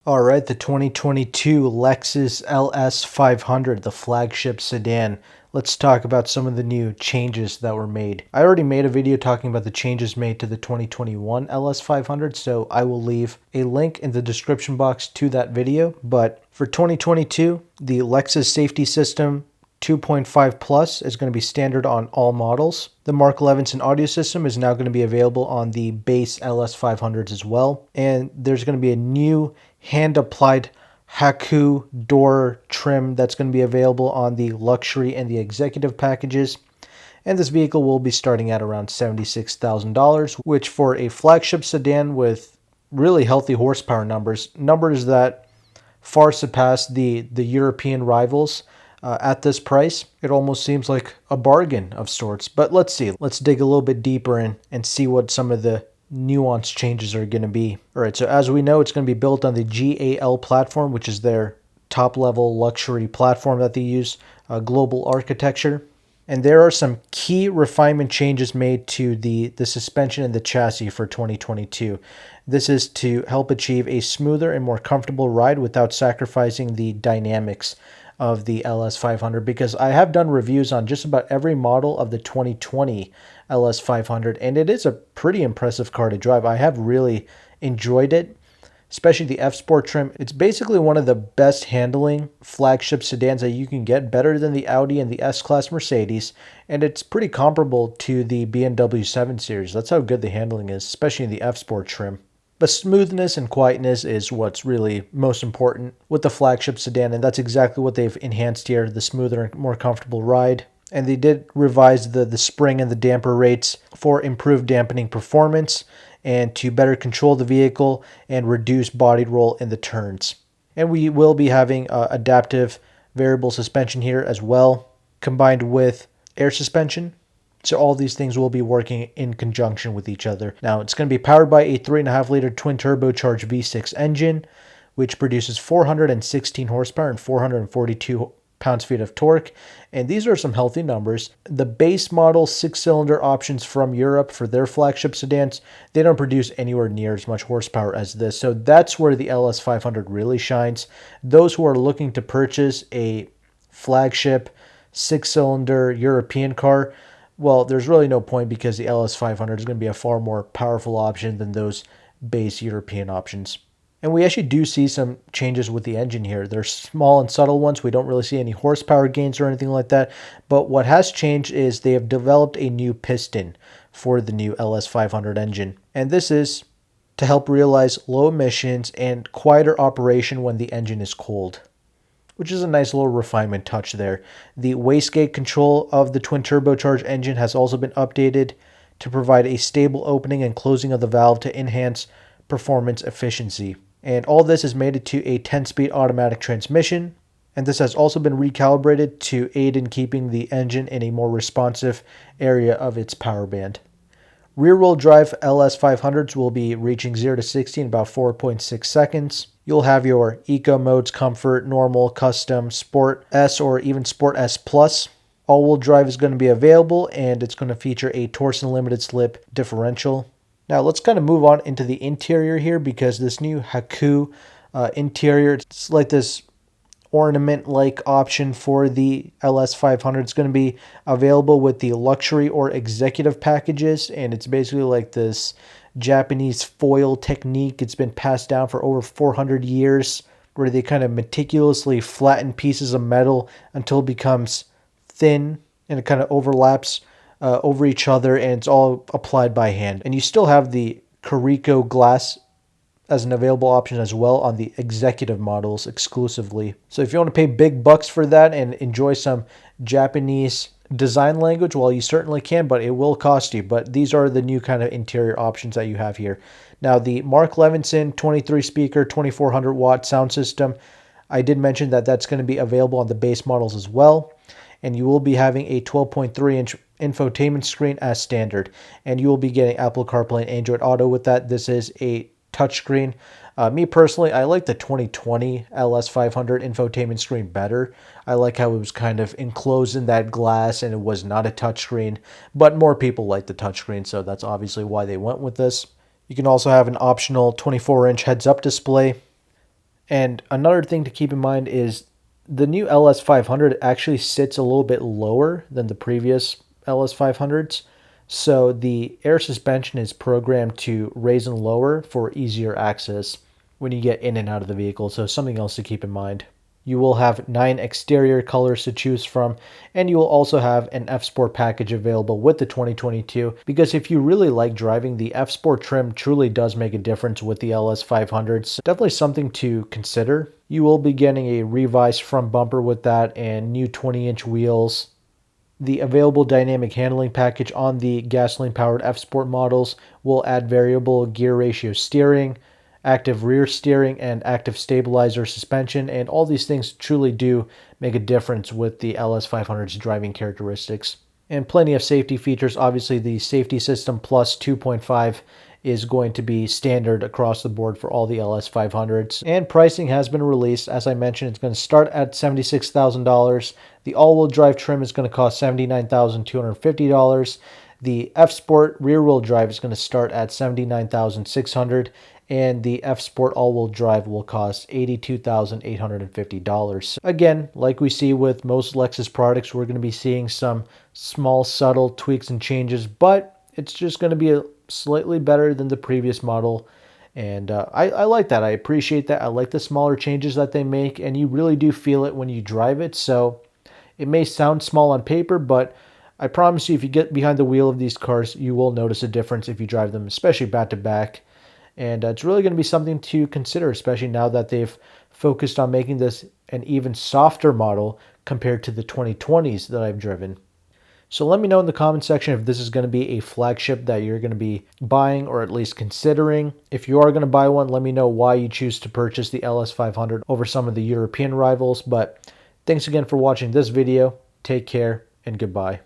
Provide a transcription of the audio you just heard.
All right, the 2022 Lexus LS 500, the flagship sedan. Let's talk about some of the new changes that were made. I already made a video talking about the changes made to the 2021 LS 500, so I will leave a link in the description box to that video. But for 2022, the Lexus safety system 2.5 Plus is going to be standard on all models. The Mark Levinson audio system is now going to be available on the base LS 500s as well. And there's going to be a new hand-applied Haku door trim that's going to be available on the luxury and the executive packages. And this vehicle will be starting at around $76,000, which for a flagship sedan with really healthy horsepower numbers that far surpass the European rivals, at this price, it almost seems like a bargain of sorts. But let's see. Let's dig a little bit deeper in and see what some of the nuanced changes are going to be. All right, so as we know, it's going to be built on the GAL platform, which is their top-level luxury platform that they use, global architecture. And there are some key refinement changes made to the suspension and the chassis for 2022. This is to help achieve a smoother and more comfortable ride without sacrificing the dynamics of the LS 500, because I have done reviews on just about every model of the 2020 LS 500, and it is a pretty impressive car to drive. I have really enjoyed it, especially the F Sport trim. It's basically one of the best handling flagship sedans that you can get, better than the Audi and the S-Class Mercedes, and it's pretty comparable to the BMW 7 Series. That's how good the handling is, especially in the F Sport trim. But smoothness and quietness is what's really most important with the flagship sedan, and that's exactly what they've enhanced here, the smoother and more comfortable ride. And they did revise the spring and the damper rates for improved dampening performance and to better control the vehicle and reduce body roll in the turns. And we will be having adaptive variable suspension here as well, combined with air suspension. So all these things will be working in conjunction with each other. Now, it's going to be powered by a 3.5-liter twin-turbocharged V6 engine, which produces 416 horsepower and 442 pounds-feet of torque. And these are some healthy numbers. The base model 6-cylinder options from Europe for their flagship sedans, they don't produce anywhere near as much horsepower as this. So that's where the LS 500 really shines. Those who are looking to purchase a flagship 6-cylinder European car, well, there's really no point, because the LS 500 is going to be a far more powerful option than those base European options. And we actually do see some changes with the engine here. They're small and subtle ones. We don't really see any horsepower gains or anything like that. But what has changed is they have developed a new piston for the new LS 500 engine. And this is to help realize low emissions and quieter operation when the engine is cold, which is a nice little refinement touch there. The wastegate control of the twin turbocharged engine has also been updated to provide a stable opening and closing of the valve to enhance performance efficiency. And all this is mated to a 10-speed automatic transmission, and this has also been recalibrated to aid in keeping the engine in a more responsive area of its power band. Rear-wheel drive LS 500s will be reaching 0 to 60 in about 4.6 seconds. You'll have your Eco modes, Comfort, Normal, Custom, Sport S, or even Sport S Plus. All-wheel drive is going to be available, and it's going to feature a Torsen limited slip differential. Now let's kind of move on into the interior here, because this new Haku interior, it's like this ornament-like option for the LS 500. It's going to be available with the luxury or executive packages, and it's basically like this Japanese foil technique. It's been passed down for over 400 years, where they kind of meticulously flatten pieces of metal until it becomes thin and it kind of overlaps over each other, and it's all applied by hand. And you still have the Carico glass as an available option as well on the executive models exclusively. So if you want to pay big bucks for that and enjoy some Japanese design language, well, you certainly can, but it will cost you. But these are the new kind of interior options that you have here. Now, the Mark Levinson 23-speaker, 2400-watt sound system, I did mention that that's going to be available on the base models as well. And you will be having a 12.3-inch infotainment screen as standard. And you will be getting Apple CarPlay and Android Auto with that. This is a touchscreen. Me personally, I like the 2020 LS 500 infotainment screen better. I like how it was kind of enclosed in that glass and it was not a touchscreen, but more people like the touchscreen, so that's obviously why they went with this. You can also have an optional 24-inch heads-up display. And another thing to keep in mind is the new LS500 actually sits a little bit lower than the previous LS500s. So the air suspension is programmed to raise and lower for easier access when you get in and out of the vehicle. So something else to keep in mind. You will have 9 exterior colors to choose from, and you will also have an F-Sport package available with the 2022, because if you really like driving, the F-Sport trim truly does make a difference with the LS500s. Definitely something to consider. You will be getting a revised front bumper with that and new 20-inch wheels. The available dynamic handling package on the gasoline-powered F-Sport models will add variable gear ratio steering, active rear steering, and active stabilizer suspension, and all these things truly do make a difference with the LS500's driving characteristics. And plenty of safety features. Obviously, the Safety System Plus 2.5 is going to be standard across the board for all the LS500s. And pricing has been released. As I mentioned, it's going to start at $76,000. The all-wheel drive trim is going to cost $79,250. The F-Sport rear-wheel drive is going to start at $79,600, and the F-Sport all-wheel drive will cost $82,850. Again, like we see with most Lexus products, we're going to be seeing some small, subtle tweaks and changes, but it's just going to be slightly better than the previous model. And I like that. I appreciate that. I like the smaller changes that they make, and you really do feel it when you drive it. So it may sound small on paper, but I promise you, if you get behind the wheel of these cars, you will notice a difference if you drive them, especially back to back. And it's really going to be something to consider, especially now that they've focused on making this an even softer model compared to the 2020s that I've driven. So let me know in the comment section if this is going to be a flagship that you're going to be buying or at least considering. If you are going to buy one, let me know why you choose to purchase the LS500 over some of the European rivals. But thanks again for watching this video. Take care and goodbye.